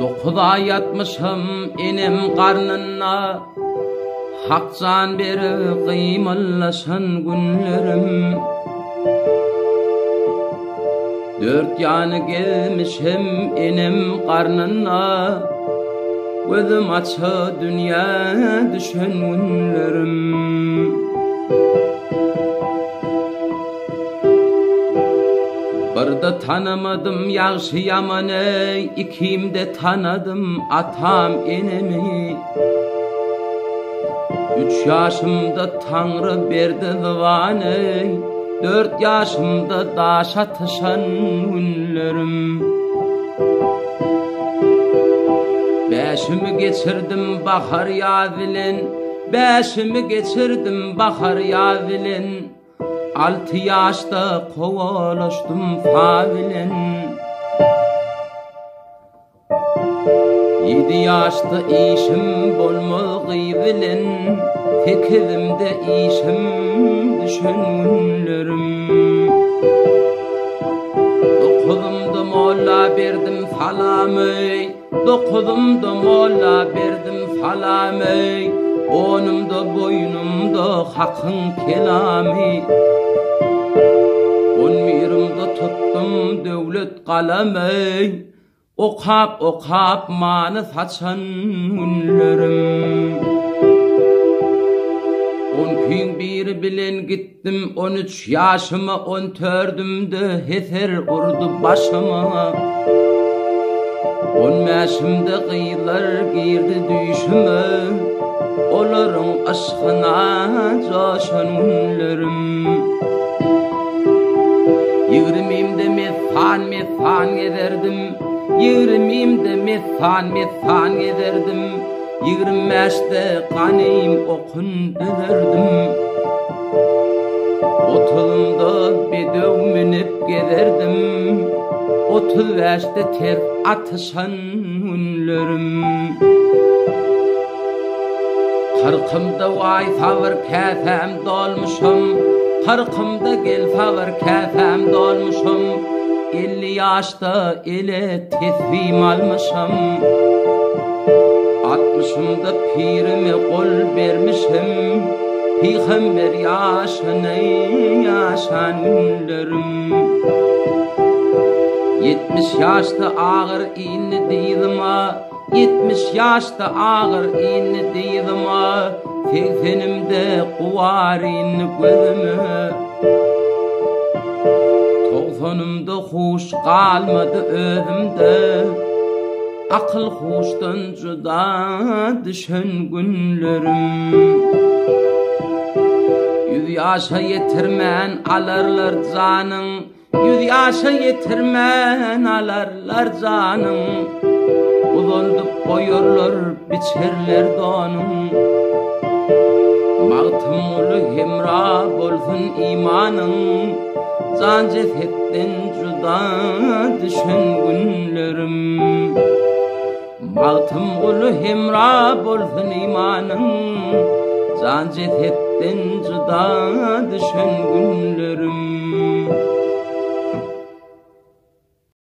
Dokuz ay yatmışım enem karnına, hakcan beri kıymallaşan günlerim. Dört yanı gelmişim enem karnına, gözüm açı dünya düşen günlerim. Barda tanımadım yaxşı yamanı, ikimde tanıdım atam enemi. 3 yaşımda Tanrı berdi zıvanı, 4 yaşımda daş atışan günlerim. Beşimi geçirdim bahar yazilin, beşimi geçirdim bahar yazilin. 6 yaşta kovalaştım favilin, 7 yaşta işim bolmalı gıyvilin, 8'imde işim düşen günlerim. 9'umda molla berdim salamı, 9'umda molla berdim salamı, 10'umda boynumda hakkın kelamı. 11'imde tuttum devlet kalemi, okap okap manı saçan günlerim. 11 bilen gittim 13 yaşıma, 14'ümde heter urdu başıma. 15'imde kıyılar girdi düşüme, oların aşkına coşan günlerim. 20'imde mefan ederdim, 20'imde mefan ederdim, 25'te kanayım okun ederdim. 30'umda bedev minip gezerdim, 35'te ter atışan günlerim. 40'ımda vay favır kefem dolmuşum, 40'ımda gel favır kefem dolmuşum, 50 yaşta ele teslim almışım. 60'ımda pirime kol vermişim, Peygamber yaşını yaşan günlerim. 70 yaşta ağır iğne deydim ha, 70 yaşta ağır iğne deydim ha, 80'imde kuvar iğne gözüme. 90'ımda huş kalmadı özümde, akıl huştan juda düşen günlerim. 100 yaşa yetirmen alarlar canın, 100 yaşa yetirmen alarlar canın. Uzoldup koyurlar biçerler donun, mağtımlı hemra bolsun imanın, can cesetten juda düşen günlerim. Mağtımlı hemra bolsun imanın, can cesetten juda düşen günlerim.